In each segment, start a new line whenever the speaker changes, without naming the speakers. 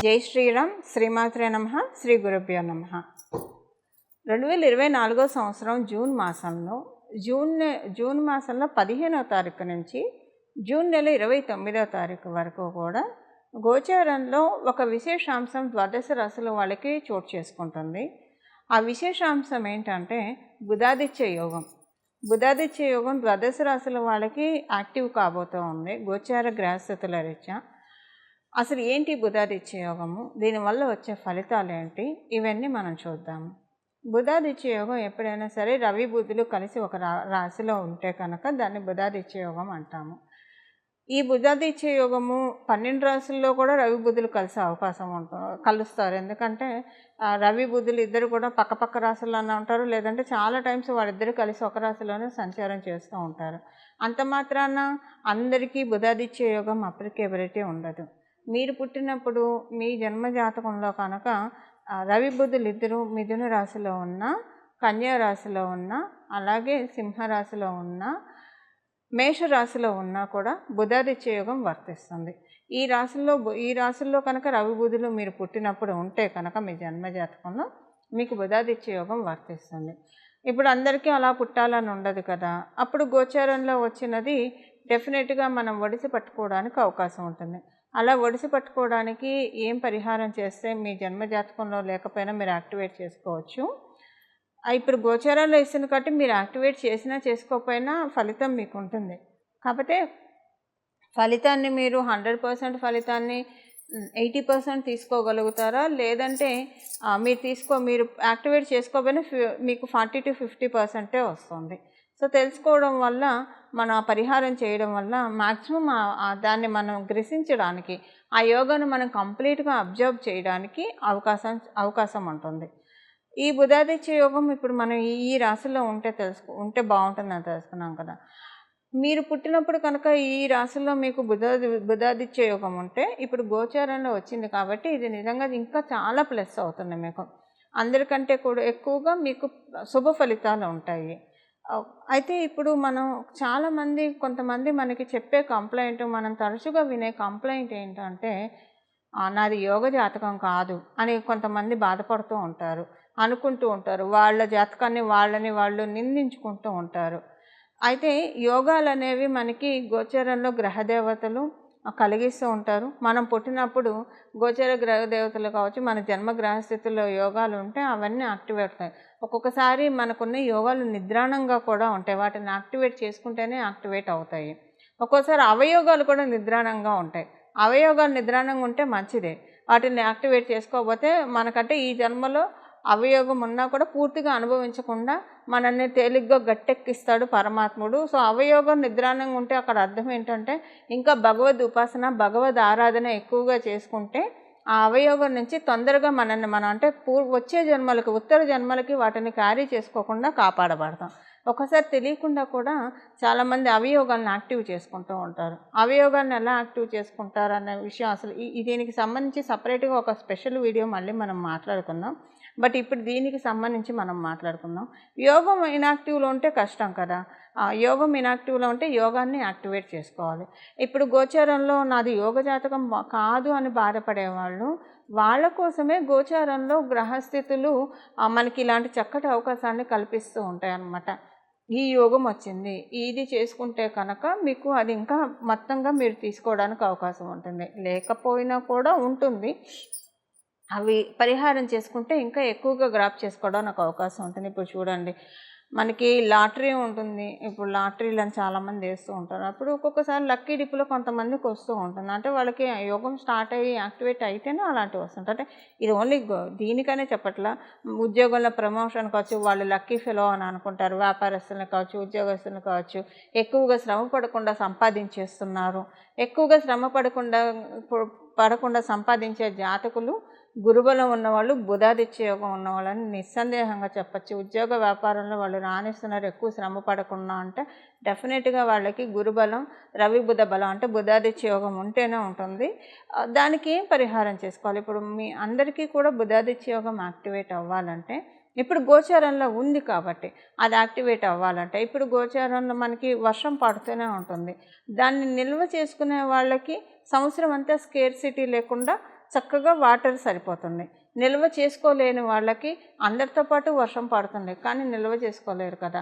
జై శ్రీరామ్. శ్రీమాత్రే నమః. శ్రీ గురుభ్యో నమః. 2024 సంవత్సరం జూన్ మాసంలో 15వ తారీఖు నుంచి జూన్ నెల 29వ తారీఖు వరకు కూడా గోచారంలో ఒక విశేషాంశం ద్వాదశ రాశుల వాళ్ళకి చోటు చేసుకుంటుంది. ఆ విశేషాంశం ఏంటంటే బుధాదిత్య యోగం. బుధాదిత్య యోగం ద్వాదశ రాశుల వాళ్ళకి యాక్టివ్ కాబోతూ ఉంది గోచార గ్రహస్థితుల రీత్యా. అసలు ఏంటి బుధాదిత్య యోగము, దీనివల్ల వచ్చే ఫలితాలు ఏంటి, ఇవన్నీ మనం చూద్దాము. బుధాదిత్య యోగం ఎప్పుడైనా సరే రవి బుధులు కలిసి ఒక రాశిలో ఉంటే కనుక దాన్ని బుధాదిత్య యోగం అంటాము. ఈ బుధాదిత్య యోగము 12 రాశుల్లో కూడా రవి బుధులు కలిసే అవకాశం కలుస్తారు. ఎందుకంటే రవి బుధులు ఇద్దరు కూడా పక్క రాశుల్లోనే ఉంటారు, లేదంటే చాలా టైమ్స్ వాళ్ళిద్దరు కలిసి ఒక రాశిలోనే సంచారం చేస్తూ ఉంటారు. అంత మాత్రాన అందరికీ బుధాదిత్య యోగం అప్లికేబిలిటీ ఉండదు. మీరు పుట్టినప్పుడు మీ జన్మ జాతకంలో కనుక రవి బుధులు ఇద్దరు మిథున రాశిలో ఉన్న, కన్యా రాశిలో ఉన్న, అలాగే సింహరాశిలో ఉన్న, మేషరాశిలో ఉన్నా కూడా బుధాదిత్య యోగం వర్తిస్తుంది. ఈ రాశుల్లో కనుక రవి బుధులు మీరు పుట్టినప్పుడు ఉంటే కనుక మీ జన్మ జాతకంలో మీకు బుధాదిత్య యోగం వర్తిస్తుంది. ఇప్పుడు అందరికీ అలా పుట్టాలని ఉండదు కదా. అప్పుడు గోచారంలో వచ్చినది డెఫినెట్గా మనం ఒడిసి పట్టుకోవడానికి అవకాశం ఉంటుంది. అలా ఒడిసి పట్టుకోవడానికి ఏం పరిహారం చేస్తే మీ జన్మ జాతకంలో లేకపోయినా మీరు యాక్టివేట్ చేసుకోవచ్చు. ఇప్పుడు గోచారంలో ఇస్తుంది కాబట్టి మీరు యాక్టివేట్ చేసినా చేసుకోకపోయినా ఫలితం మీకు ఉంటుంది. కాకపోతే ఫలితాన్ని మీరు 100% ఫలితాన్ని 80% తీసుకోగలుగుతారా, లేదంటే మీరు యాక్టివేట్ చేసుకోకపోయినా మీకు 40 to 50% వస్తుంది. సో తెలుసుకోవడం వల్ల మనం ఆ పరిహారం చేయడం వల్ల మ్యాక్సిమం దాన్ని మనం గ్రహించడానికి, ఆ యోగాను మనం కంప్లీట్గా అబ్జర్వ్ చేయడానికి అవకాశం ఉంటుంది. ఈ బుధాదిత్య యోగం ఇప్పుడు మనం ఈ రాశిలో ఉంటే బాగుంటుందని తెలుసుకున్నాం కదా. మీరు పుట్టినప్పుడు కనుక ఈ రాశిలో మీకు బుధాదిత్య యోగం ఉంటే ఇప్పుడు గోచారంలో వచ్చింది కాబట్టి ఇది నిజంగా ఇంకా చాలా ప్లస్ అవుతుంది. మీకు అందరికంటే కూడా ఎక్కువగా మీకు శుభ ఫలితాలు ఉంటాయి. అయితే ఇప్పుడు మనం కొంతమంది మనకి చెప్పే కంప్లైంట్, మనం తరచుగా వినే కంప్లైంట్ ఏంటంటే నాది యోగ జాతకం కాదు అని కొంతమంది బాధపడుతూ ఉంటారు, అనుకుంటూ ఉంటారు. వాళ్ళ జాతకాన్ని వాళ్ళు నిందించుకుంటూ ఉంటారు. అయితే యోగాలు అనేవి మనకి గోచరంలో గ్రహదేవతలు కలిగిస్తూ ఉంటారు. మనం పుట్టినప్పుడు గోచర గ్రహదేవతలు కావచ్చు, మన జన్మ గ్రహస్థితుల్లో యోగాలు ఉంటే అవన్నీ యాక్టివేట్ అవుతాయి. ఒక్కొక్కసారి మనకున్న యోగాలు నిద్రాణంగా కూడా ఉంటాయి, వాటిని యాక్టివేట్ చేసుకుంటేనే యాక్టివేట్ అవుతాయి. ఒక్కోసారి అవయోగాలు కూడా నిద్రాణంగా ఉంటాయి. అవయోగాలు నిద్రాణంగా ఉంటే మంచిదే, వాటిని యాక్టివేట్ చేసుకోకపోతే మనకంటే ఈ జన్మలో అవయోగం ఉన్నా కూడా పూర్తిగా అనుభవించకుండా మనల్ని తేలిగ్గా గట్టెక్కిస్తాడు పరమాత్ముడు. సో అవయోగం నిద్రాణంగా ఉంటే అక్కడ అర్థం ఏంటంటే ఇంకా భగవద్ ఉపాసన, భగవద్ ఆరాధన ఎక్కువగా చేసుకుంటే ఆ అవయోగం నుంచి తొందరగా మనం అంటే వచ్చే జన్మలకి, ఉత్తర జన్మలకి వాటిని క్యారీ చేసుకోకుండా కాపాడబడతాం. ఒకసారి తెలియకుండా కూడా చాలామంది అవయోగాలను యాక్టివ్ చేసుకుంటూ ఉంటారు. అవయోగాలను ఎలా యాక్టివ్ చేసుకుంటారు అనే విషయం అసలు దీనికి సంబంధించి సపరేట్గా ఒక స్పెషల్ వీడియో మళ్ళీ మనం మాట్లాడుకుందాం. బట్ ఇప్పుడు దీనికి సంబంధించి మనం మాట్లాడుకుందాం. యోగం ఇనాక్టివ్లో ఉంటే కష్టం కదా. యోగం ఇనాక్టివ్లో ఉంటే యోగాన్ని యాక్టివేట్ చేసుకోవాలి. ఇప్పుడు గోచారంలో నాది యోగ జాతకం కాదు అని బాధపడేవాళ్ళు, వాళ్ళ కోసమే గోచారంలో గ్రహస్థితులు మనకి ఇలాంటి చక్కటి అవకాశాన్ని కల్పిస్తూ ఉంటాయి అన్నమాట. ఈ యోగం వచ్చింది, ఇది చేసుకుంటే కనుక మీకు అది ఇంకా మొత్తంగా మీరు తీసుకోవడానికి అవకాశం ఉంటుంది. లేకపోయినా కూడా ఉంటుంది, అవి పరిహారం చేసుకుంటే ఇంకా ఎక్కువగా గ్రాప్ చేసుకోవడానికి అవకాశం ఉంటుంది. ఇప్పుడు చూడండి, మనకి లాటరీ ఉంటుంది. ఇప్పుడు లాటరీలను చాలామంది వేస్తూ ఉంటారు. అప్పుడు ఒక్కొక్కసారి లక్కీ డిప్లో కొంతమందికి వస్తూ ఉంటుంది. అంటే వాళ్ళకి యోగం స్టార్ట్ అయ్యి యాక్టివేట్ అయితేనే అలాంటివి వస్తుంటాయి. అంటే ఇది ఓన్లీ దీనికనే చెప్పట్లా, ఉద్యోగంలో ప్రమోషన్ కావచ్చు, వాళ్ళు లక్కీ ఫెలో అని అనుకుంటారు. వ్యాపారస్తులను కావచ్చు, ఉద్యోగస్తులను కావచ్చు, ఎక్కువగా శ్రమ పడకుండా సంపాదించేస్తున్నారు. ఎక్కువగా శ్రమ పడకుండా సంపాదించే జాతకులు, గురుబలం ఉన్నవాళ్ళు, బుధాదిత్య యోగం ఉన్నవాళ్ళని నిస్సందేహంగా చెప్పచ్చు. ఉద్యోగ వ్యాపారంలో వాళ్ళు రాణిస్తున్నారు ఎక్కువ శ్రమ పడకుండా అంటే డెఫినెట్గా వాళ్ళకి గురుబలం, రవి బుధ బలం అంటే బుధాదిత్య యోగం ఉంటేనే ఉంటుంది. దానికి ఏం పరిహారం చేసుకోవాలి? ఇప్పుడు మీ అందరికీ కూడా బుధాదిత్య యోగం యాక్టివేట్ అవ్వాలంటే ఇప్పుడు గోచారంలో ఉంది కాబట్టి అది యాక్టివేట్ అవ్వాలంటే ఇప్పుడు గోచారంలో మనకి వర్షం పడుతూనే ఉంటుంది. దాన్ని నిల్వ చేసుకునే వాళ్ళకి సంవత్సరం అంతా స్కేర్సిటీ లేకుండా చక్కగా వాటర్ సరిపోతుంది. నిల్వ చేసుకోలేని వాళ్ళకి అందరితో పాటు వర్షం పడుతుంది, కానీ నిల్వ చేసుకోలేరు కదా.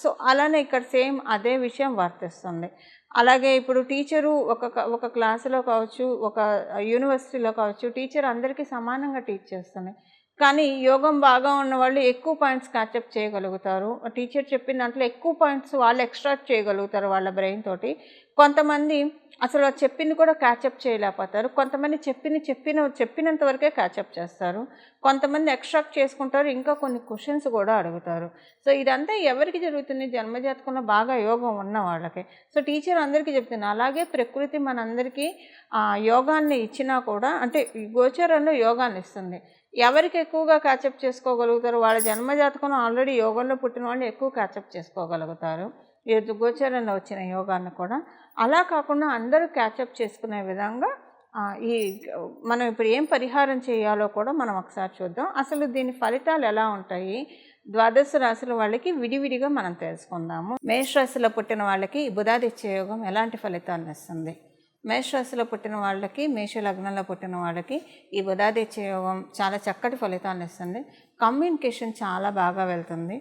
సో అలానే ఇక్కడ సేమ్ అదే విషయం వర్తిస్తుంది. అలాగే ఇప్పుడు టీచరు ఒక క్లాసులో కావచ్చు, ఒక యూనివర్సిటీలో కావచ్చు, టీచర్ అందరికీ సమానంగా టీచ్ చేస్తుంది. కానీ యోగం బాగా ఉన్నవాళ్ళు ఎక్కువ పాయింట్స్ క్యాచప్ చేయగలుగుతారు. టీచర్ చెప్పిన దాంట్లో ఎక్కువ పాయింట్స్ వాళ్ళు ఎక్స్ట్రాక్ట్ చేయగలుగుతారు వాళ్ళ బ్రెయిన్ తోటి. కొంతమంది అసలు చెప్పింది కూడా క్యాచప్ చేయలేకపోతారు. కొంతమంది చెప్పినంత వరకే క్యాచప్ చేస్తారు. కొంతమంది ఎక్స్ట్రాక్ట్ చేసుకుంటారు, ఇంకా కొన్ని క్వశ్చన్స్ కూడా అడుగుతారు. సో ఇదంతా ఎవరికి జరుగుతుంది? జన్మజాతకంలో బాగా యోగం ఉన్న వాళ్ళకి. సో టీచర్ అందరికీ చెప్తుంది. అలాగే ప్రకృతి మనందరికీ యోగాన్ని ఇచ్చినా కూడా, అంటే గోచరంలో యోగాన్ని ఇస్తుంది. ఎవరికి ఎక్కువగా క్యాచప్ చేసుకోగలుగుతారు? వాళ్ళ జన్మజాతకంలో ఆల్రెడీ యోగంలో పుట్టిన వాళ్ళు ఎక్కువ క్యాచప్ చేసుకోగలుగుతారు ఈ గోచరంలో వచ్చిన యోగాన్ని కూడా. అలా కాకుండా అందరూ క్యాచప్ చేసుకునే విధంగా ఈ మనం ఇప్పుడు ఏం పరిహారం చేయాలో కూడా మనం ఒకసారి చూద్దాం. అసలు దీని ఫలితాలు ఎలా ఉంటాయి, ద్వాదశ రాశుల వాళ్ళకి విడివిడిగా మనం తెలుసుకుందాము. మేషరాశిలో పుట్టిన వాళ్ళకి బుధాదిత్య యోగం ఎలాంటి ఫలితాలను ఇస్తుంది? మేషరాశిలో పుట్టిన వాళ్ళకి, మేష లగ్నంలో పుట్టిన వాళ్ళకి ఈ బుధాదిత్య యోగం చాలా చక్కటి ఫలితాలను ఇస్తుంది. కమ్యూనికేషన్ చాలా బాగా వెళ్తుంది.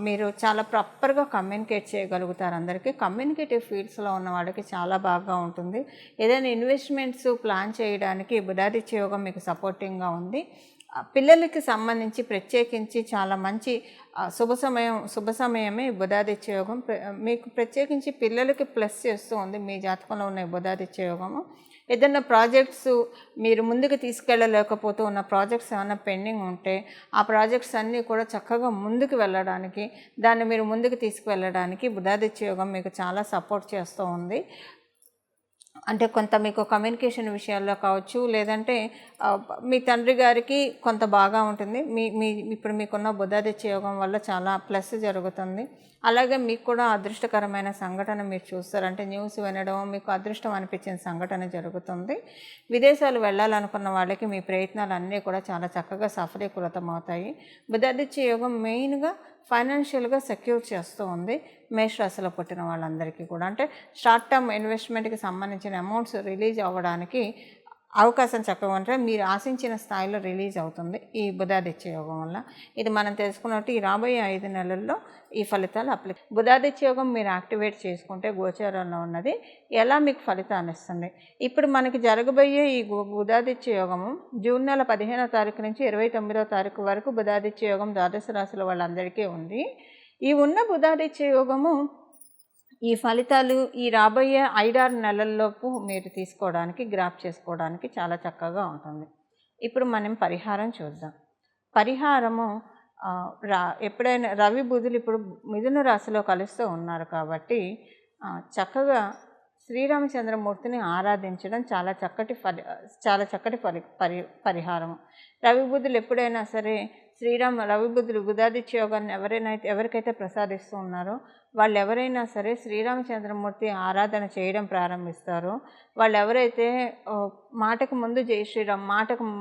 మీరు చాలా ప్రాపర్గా కమ్యూనికేట్ చేయగలుగుతారు. అందరికీ కమ్యూనికేటివ్ ఫీల్డ్స్లో ఉన్న వాళ్ళకి చాలా బాగా ఉంటుంది. ఏదైనా ఇన్వెస్ట్మెంట్స్ ప్లాన్ చేయడానికి బుధాదిత్య యోగం మీకు సపోర్టింగ్గా ఉంది. పిల్లలకి సంబంధించి ప్రత్యేకించి చాలా మంచి శుభ సమయమే బుధాదిత్య యోగం. మీకు ప్రత్యేకించి పిల్లలకి ప్లస్ చేస్తూ ఉంది మీ జాతకంలో ఉన్న బుధాదిత్య యోగము. ఏదైనా ప్రాజెక్ట్స్ మీరు ముందుకు తీసుకెళ్ళలేకపోతూ ఉన్న ప్రాజెక్ట్స్ ఏమైనా పెండింగ్ ఉంటే ఆ ప్రాజెక్ట్స్ అన్నీ కూడా చక్కగా ముందుకు వెళ్ళడానికి, దాన్ని మీరు ముందుకు తీసుకువెళ్ళడానికి బుధాదిత్య యోగం మీకు చాలా సపోర్ట్ చేస్తూ ఉంది. అంటే కొంత మీకు కమ్యూనికేషన్ విషయాల్లో కావచ్చు, లేదంటే మీ తండ్రి గారికి కొంత బాగా ఉంటుంది. ఇప్పుడు మీకున్న బుధాదిత్య యోగం వల్ల చాలా ప్లస్ జరుగుతుంది. అలాగే మీకు కూడా అదృష్టకరమైన సంఘటన మీరు చూస్తారు. అంటే న్యూస్ వినడం, మీకు అదృష్టం అనిపించిన సంఘటన జరుగుతుంది. విదేశాలు వెళ్ళాలనుకున్న వాళ్ళకి మీ ప్రయత్నాలు అన్నీ కూడా చాలా చక్కగా సఫలీకృతం అవుతాయి. బుధాదిత్య యోగం మెయిన్గా ఫైనాన్షియల్గా సెక్యూర్ చేస్తూ ఉంది మేషరాశిలో పుట్టిన వాళ్ళందరికీ కూడా. అంటే షార్ట్ టర్మ్ ఇన్వెస్ట్మెంట్కి సంబంధించిన అమౌంట్స్ రిలీజ్ అవ్వడానికి అవకాశం చక్కగా ఉంటే మీరు ఆశించిన స్థాయిలో రిలీజ్ అవుతుంది ఈ బుధాదిత్య యోగం వల్ల. ఇది మనం తెలుసుకున్నట్టు ఈ రాబోయే 5 నెలల్లో ఈ ఫలితాలు బుధాదిత్య యోగం మీరు యాక్టివేట్ చేసుకుంటే గోచారంలో ఉన్నది ఎలా మీకు ఫలితాన్ని ఇస్తుంది? ఇప్పుడు మనకి జరగబోయే ఈ బుధాదిత్య యోగము జూన్ నెల 15వ తారీఖు నుంచి 29వ తారీఖు వరకు బుధాదిత్య యోగం ద్వాదశ రాశుల వాళ్ళందరికీ ఉంది. ఈ ఉన్న బుధాదిత్య యోగము ఈ ఫలితాలు ఈ రాబోయే 5-6 నెలల్లోపు మీరు తీసుకోవడానికి, గ్రాప్ చేసుకోవడానికి చాలా చక్కగా ఉంటుంది. ఇప్పుడు మనం పరిహారం చూద్దాం. పరిహారము ఎప్పుడైనా రవి బుధులు ఇప్పుడు మిథున రాశిలో కలుస్తూ ఉన్నారు కాబట్టి చక్కగా శ్రీరామచంద్రమూర్తిని ఆరాధించడం చాలా చక్కటి పరిహారము. రవి బుధులు ఎప్పుడైనా సరే రవి బుధులు బుధాదిత్య యోగాన్ని ఎవరికైతే ప్రసాదిస్తూ ఉన్నారో వాళ్ళు ఎవరైనా సరే శ్రీరామచంద్రమూర్తి ఆరాధన చేయడం ప్రారంభిస్తారో, వాళ్ళు ఎవరైతే మాటకు ముందు జై శ్రీరామ్,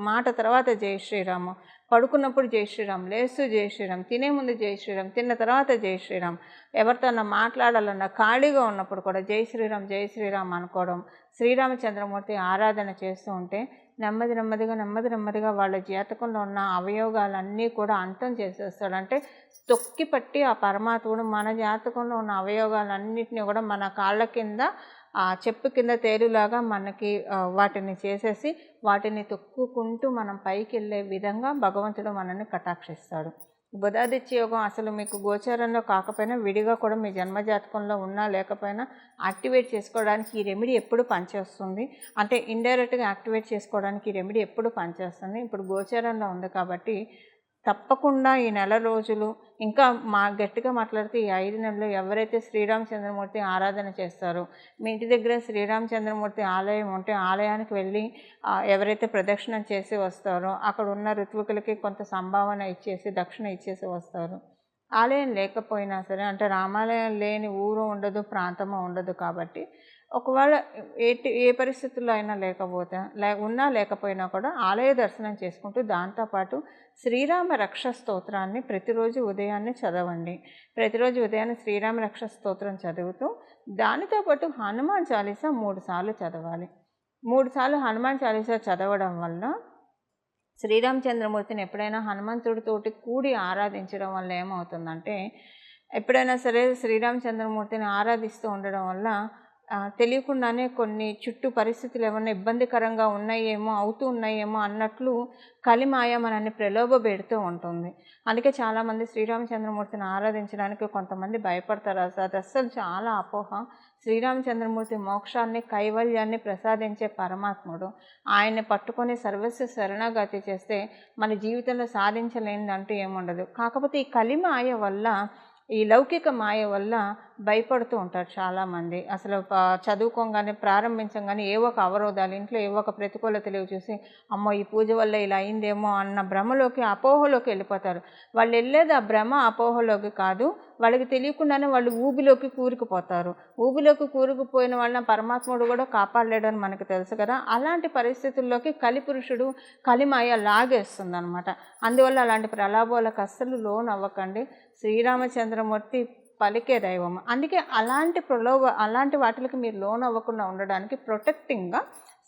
మాట తర్వాత జై శ్రీరాము, పడుకున్నప్పుడు జై శ్రీరామ్, లేస్తూ జై శ్రీరామ్, తినే ముందు జై శ్రీరామ్, తిన్న తర్వాత జై శ్రీరామ్, ఎవరితోన్నా మాట్లాడాలన్నా ఖాళీగా ఉన్నప్పుడు కూడా జై శ్రీరామ్ అనుకోవడం, శ్రీరామచంద్రమూర్తి ఆరాధన చేస్తూ ఉంటే నెమ్మదిగా వాళ్ళ జాతకంలో ఉన్న అవయోగాలన్నీ కూడా అంతం చేసేస్తాడు. అంటే తొక్కి పట్టి ఆ పరమాత్ముడు మన జాతకంలో ఉన్న అవయోగాలన్నింటినీ కూడా మన కాళ్ళ కింద చెప్పు కింద తేలులాగా మనకి వాటిని చేసేసి వాటిని తొక్కుకుంటూ మనం పైకి వెళ్ళే విధంగా భగవంతుడు మనల్ని కటాక్షిస్తాడు. బుధాదిత్య యోగం అసలు మీకు గోచారంలో కాకపోయినా విడిగా కూడా మీ జన్మజాతకంలో ఉన్నా లేకపోయినా యాక్టివేట్ చేసుకోవడానికి ఈ రెమెడీ ఎప్పుడు పనిచేస్తుంది. అంటే ఇండైరెక్ట్గా యాక్టివేట్ చేసుకోవడానికి ఈ రెమెడీ ఎప్పుడు పనిచేస్తుంది. ఇప్పుడు గోచారంలో ఉంది కాబట్టి తప్పకుండా ఈ నెల రోజులు, ఇంకా గట్టిగా మాట్లాడితే ఈ 5 నెలలు ఎవరైతే శ్రీరామచంద్రమూర్తి ఆరాధన చేస్తారో, మీ ఇంటి దగ్గర శ్రీరామచంద్రమూర్తి ఆలయం ఉంటే ఆలయానికి వెళ్ళి ఎవరైతే ప్రదక్షిణం చేసి వస్తారో అక్కడ ఉన్న ఋత్వికులకి కొంత సంభావన ఇచ్చేసి దక్షిణ ఇచ్చేసి వస్తారు. ఆలయం లేకపోయినా సరే, అంటే రామాలయం లేని ఊరు ఉండదు, ప్రాంతము ఉండదు కాబట్టి ఒకవేళ ఏ పరిస్థితుల్లో అయినా ఉన్నా లేకపోయినా కూడా ఆలయ దర్శనం చేసుకుంటూ దాంతోపాటు శ్రీరామ రక్ష స్తోత్రాన్ని ప్రతిరోజు ఉదయాన్నే చదవండి. ప్రతిరోజు ఉదయాన్నే శ్రీరామ రక్ష స్తోత్రం చదువుతూ దానితో పాటు హనుమాన్ చాలీసా 3 సార్లు చదవాలి. 3 సార్లు హనుమాన్ చాలీసా చదవడం వల్ల శ్రీరామచంద్రమూర్తిని ఎప్పుడైనా హనుమంతుడితోటి కూడి ఆరాధించడం వల్ల ఏమవుతుందంటే, ఎప్పుడైనా సరే శ్రీరామచంద్రమూర్తిని ఆరాధిస్తూ ఉండడం వల్ల తెలియకుండానే కొన్ని చుట్టూ పరిస్థితులు ఏమన్నా ఇబ్బందికరంగా ఉన్నాయేమో, అవుతూ ఉన్నాయేమో అన్నట్లు కలిమాయ మనల్ని ప్రలోభపెడుతూ ఉంటుంది. అందుకే చాలామంది శ్రీరామచంద్రమూర్తిని ఆరాధించడానికి కొంతమంది భయపడతారు. అది అస్సలు చాలా అపోహ. శ్రీరామచంద్రమూర్తి మోక్షాన్ని, కైవల్యాన్ని ప్రసాదించే పరమాత్ముడు. ఆయన్ని పట్టుకొని సర్వస్వ శరణాగతి చేస్తే మన జీవితంలో సాధించలేనిదంటూ ఏముండదు. కాకపోతే ఈ కలిమాయ వల్ల, ఈ లౌకిక మాయ వల్ల భయపడుతూ ఉంటారు చాలామంది. అసలు చదువుకోగానే, ప్రారంభించగానే ఏవో ఒక అవరోధాలు, ఇంట్లో ఏవో ఒక ప్రతికూలతలు చూసి అమ్మో ఈ పూజ వల్ల ఇలా అయిందేమో అన్న భ్రమలోకి, అపోహలోకి వెళ్ళిపోతారు. వాళ్ళు వెళ్ళేది ఆ భ్రమ, అపోహలోకి కాదు. వాళ్ళకి తెలియకుండానే వాళ్ళు ఊబిలోకి కూరుకుపోతారు. ఊబిలోకి కూరుకుపోయిన వాళ్ళని పరమాత్ముడు కూడా కాపాడలేడని మనకు తెలుసు కదా. అలాంటి పరిస్థితుల్లోకి కలిపురుషుడు, కలిమాయ లాగేస్తుంది అనమాట. అందువల్ల అలాంటి ప్రలాభాలకు అస్సలు లోన్ అవ్వకండి. శ్రీరామచంద్రమూర్తి పలికే దైవం. అందుకే అలాంటి వాటికి మీరు లోన్ అవ్వకుండా ఉండడానికి ప్రొటెక్టింగ్గా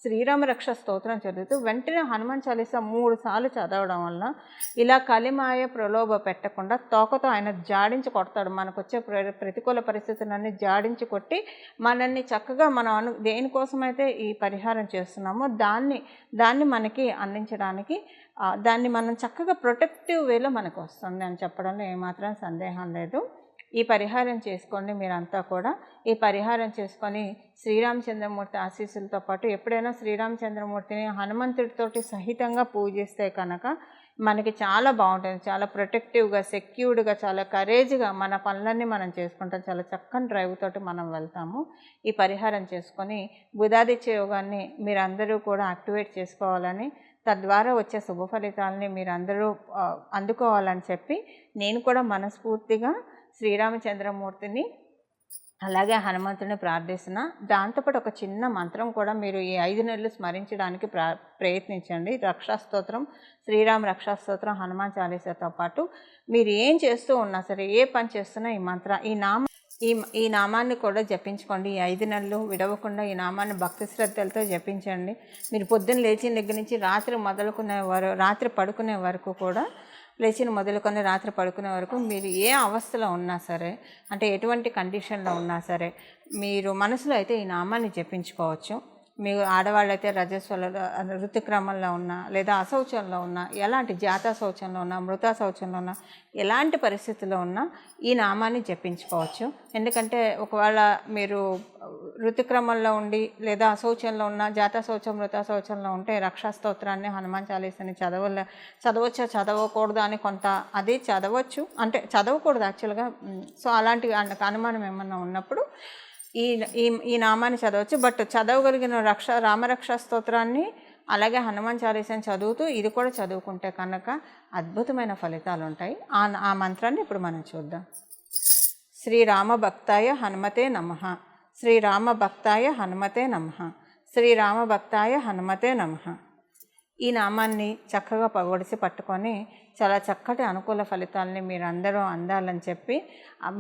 శ్రీరామ రక్ష స్తోత్రం చదువుతూ వెంటనే హనుమాన్ చాలీసా 3 సార్లు చదవడం వల్ల ఇలా కలిమాయ ప్రలోభ పెట్టకుండా తోకతో ఆయన జాడించి కొడతాడు. మనకు వచ్చే ప్రతికూల పరిస్థితులన్నీ జాడించి కొట్టి మనల్ని చక్కగా మనం దేనికోసమైతే ఈ పరిహారం చేస్తున్నామో దాన్ని మనకి అందించడానికి, దాన్ని మనం చక్కగా ప్రొటెక్టివ్ వేలో మనకు వస్తుంది అని చెప్పడంలో ఏమాత్రం సందేహం లేదు. ఈ పరిహారం చేసుకోండి మీరంతా కూడా. ఈ పరిహారం చేసుకొని శ్రీరామచంద్రమూర్తి ఆశీస్సులతో పాటు ఎప్పుడైనా శ్రీరామచంద్రమూర్తిని హనుమంతుడితోటి సహితంగా పూజిస్తే కనుక మనకి చాలా బాగుంటుంది. చాలా ప్రొటెక్టివ్గా, సెక్యూర్డ్గా, చాలా కరేజ్గా మన పనులన్నీ మనం చేసుకుంటాం. చాలా చక్కని డ్రైవ్ తోటి మనం వెళ్తాము. ఈ పరిహారం చేసుకొని బుధాదిత్య యోగాన్ని మీరందరూ కూడా యాక్టివేట్ చేసుకోవాలని, తద్వారా వచ్చే శుభ ఫలితాలని మీరందరూ అందుకోవాలని చెప్పి నేను కూడా మనస్ఫూర్తిగా శ్రీరామచంద్రమూర్తిని అలాగే హనుమంతుని ప్రార్థిస్తున్నా. దాంతోపాటు ఒక చిన్న మంత్రం కూడా మీరు ఈ 5 నెలలు స్మరించడానికి ప్రయత్నించండి. రక్షాస్తోత్రం, శ్రీరామ రక్షాస్తోత్రం, హనుమాన్ చాలీసాతో పాటు మీరు ఏం చేస్తూ ఉన్నా సరే, ఏ పని చేస్తున్నా ఈ నామాన్ని కూడా జపించుకోండి. ఈ 5 నెలలు విడవకుండా ఈ నామాన్ని భక్తి శ్రద్ధలతో జపించండి. మీరు పొద్దున్న లేచిన దగ్గర నుంచి రాత్రి పడుకునే వరకు కూడా, మొదలుకొని రాత్రి పడుకునే వరకు మీరు ఏ అవస్థలో ఉన్నా సరే, అంటే ఎటువంటి కండిషన్లో ఉన్నా సరే, మీరు మనసులో అయితే ఈ నామాన్ని జపించుకోవచ్చు. మీరు ఆడవాళ్ళైతే ఋతుక్రమంలో ఉన్నా, లేదా అశౌచంలో ఉన్నా, ఎలాంటి జాతా శౌచంలో ఉన్నా, మృతా శౌచంలో ఉన్నా, ఎలాంటి పరిస్థితుల్లో ఉన్నా ఈ నామాన్ని జపించుకోవచ్చు. ఎందుకంటే ఒకవేళ మీరు ఋతుక్రమంలో ఉండి, లేదా అశౌచంలో ఉన్న, జాతా శౌచం, మృతా శౌచంలో ఉంటే రక్షాస్తోత్రాన్ని, హనుమాన్ చాలీసాని చదవచ్చా చదవకూడదు అని అది చదవచ్చు, అంటే చదవకూడదు యాక్చువల్గా. సో అలాంటి అనుమానం ఏమన్నా ఉన్నప్పుడు ఈ నామాన్ని చదవచ్చు. బట్ చదవగలిగిన రామరక్షా స్తోత్రాన్ని అలాగే హనుమాన్ చాలీసాని చదువుతూ ఇది కూడా చదువుకుంటే కనుక అద్భుతమైన ఫలితాలు ఉంటాయి. ఆ మంత్రాన్ని ఇప్పుడు మనం చూద్దాం. శ్రీరామ భక్తాయ హనుమతే నమః. శ్రీరామ భక్తాయ హనుమతే నమః. శ్రీరామ భక్తాయ హనుమతే నమః. ఈ నామాన్ని చక్కగా పగొడిసి పట్టుకొని చాలా చక్కటి అనుకూల ఫలితాలని మీరందరూ అందాలని చెప్పి,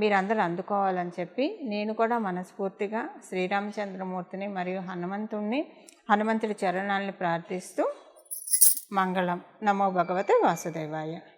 మీరందరూ అందుకోవాలని చెప్పి నేను కూడా మనస్ఫూర్తిగా శ్రీరామచంద్రమూర్తిని మరియు హనుమంతుడి చరణాలని ప్రార్థిస్తూ మంగళం. నమో భగవతే వాసుదేవాయ.